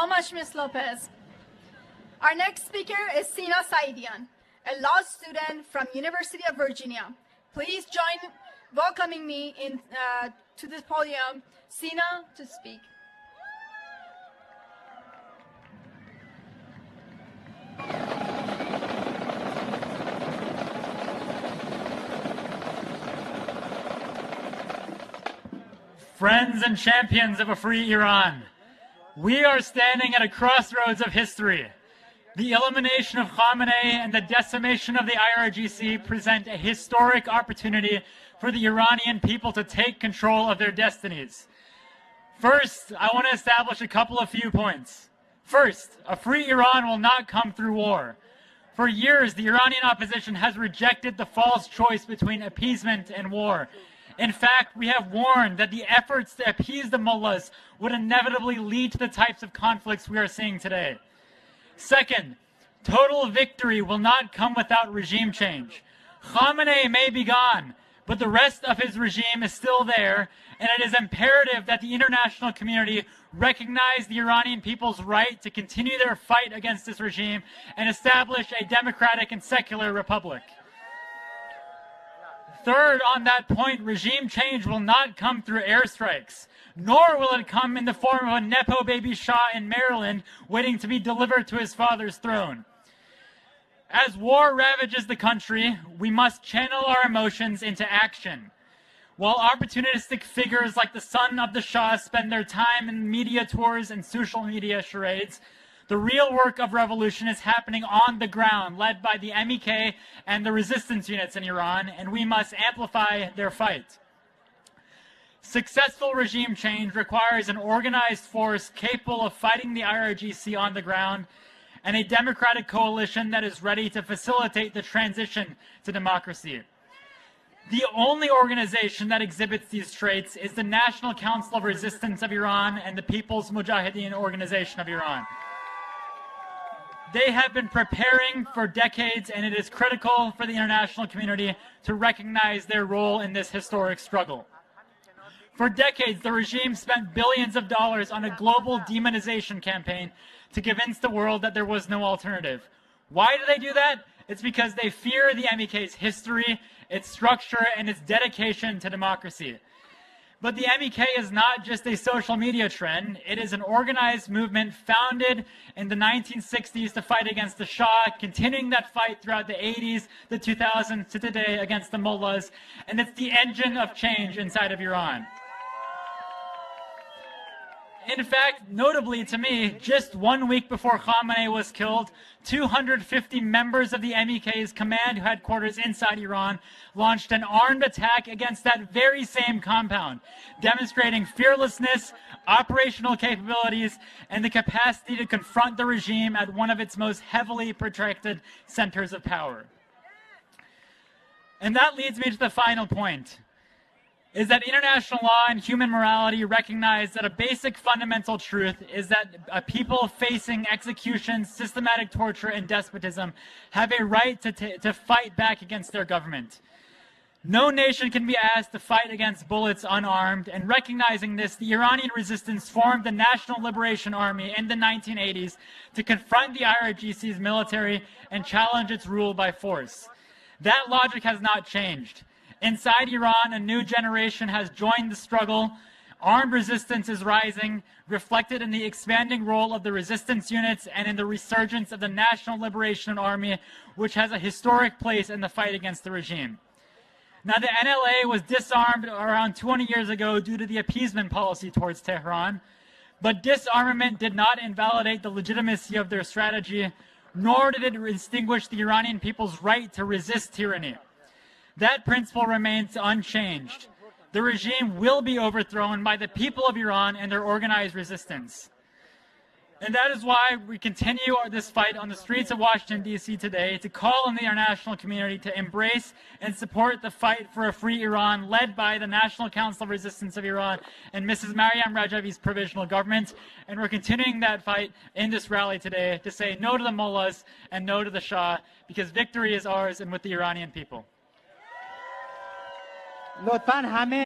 so much, Ms. Lopez. Our next speaker is Seena, a law student from University of Virginia. Please join welcoming me to this podium, Seena, to speak. Friends and champions of a free Iran, we are standing at a crossroads of history. The elimination of Khamenei and the decimation of the IRGC present a historic opportunity for the Iranian people to take control of their destinies. First, I want to establish a few points. First, a free Iran will not come through war. For years, the Iranian opposition has rejected the false choice between appeasement and war. In fact, we have warned that the efforts to appease the mullahs would inevitably lead to the types of conflicts we are seeing today. Second, total victory will not come without regime change. Khamenei may be gone, but the rest of his regime is still there, and it is imperative that the international community recognize the Iranian people's right to continue their fight against this regime and establish a democratic and secular republic. Third, on that point, regime change will not come through airstrikes, nor will it come in the form of a Nepo baby Shah in Maryland waiting to be delivered to his father's throne. As war ravages the country, we must channel our emotions into action. While opportunistic figures like the son of the Shah spend their time in media tours and social media charades, the real work of revolution is happening on the ground, led by the MEK and the resistance units in Iran, and we must amplify their fight. Successful regime change requires an organized force capable of fighting the IRGC on the ground and a democratic coalition that is ready to facilitate the transition to democracy. The only organization that exhibits these traits is the National Council of Resistance of Iran and the People's Mujahideen Organization of Iran. They have been preparing for decades, and it is critical for the international community to recognize their role in this historic struggle. For decades, the regime spent billions of dollars on a global demonization campaign to convince the world that there was no alternative. Why do they do that? It's because they fear the MEK's history, its structure, and its dedication to democracy. But the MEK is not just a social media trend. It is an organized movement founded in the 1960s to fight against the Shah, continuing that fight throughout the 80s, the 2000s, to today against the mullahs, and it's the engine of change inside of Iran. In fact, notably to me, just 1 week before Khamenei was killed, 250 members of the MEK's command headquarters inside Iran launched an armed attack against that very same compound, demonstrating fearlessness, operational capabilities, and the capacity to confront the regime at one of its most heavily protected centers of power. And that leads me to the final point, is that international law and human morality recognize that a basic fundamental truth is that a people facing execution, systematic torture, and despotism have a right to fight back against their government. No nation can be asked to fight against bullets unarmed, and recognizing this, the Iranian resistance formed the National Liberation Army in the 1980s to confront the IRGC's military and challenge its rule by force. That logic has not changed. Inside Iran, a new generation has joined the struggle. Armed resistance is rising, reflected in the expanding role of the resistance units and in the resurgence of the National Liberation Army, which has a historic place in the fight against the regime. Now, the NLA was disarmed around 20 years ago due to the appeasement policy towards Tehran, but disarmament did not invalidate the legitimacy of their strategy, nor did it extinguish the Iranian people's right to resist tyranny. That principle remains unchanged. The regime will be overthrown by the people of Iran and their organized resistance. And that is why we continue this fight on the streets of Washington, D.C. today to call on the international community to embrace and support the fight for a free Iran led by the National Council of Resistance of Iran and Mrs. Maryam Rajavi's provisional government. And we're continuing that fight in this rally today to say no to the mullahs and no to the Shah, because victory is ours and with the Iranian people. لطفاً همه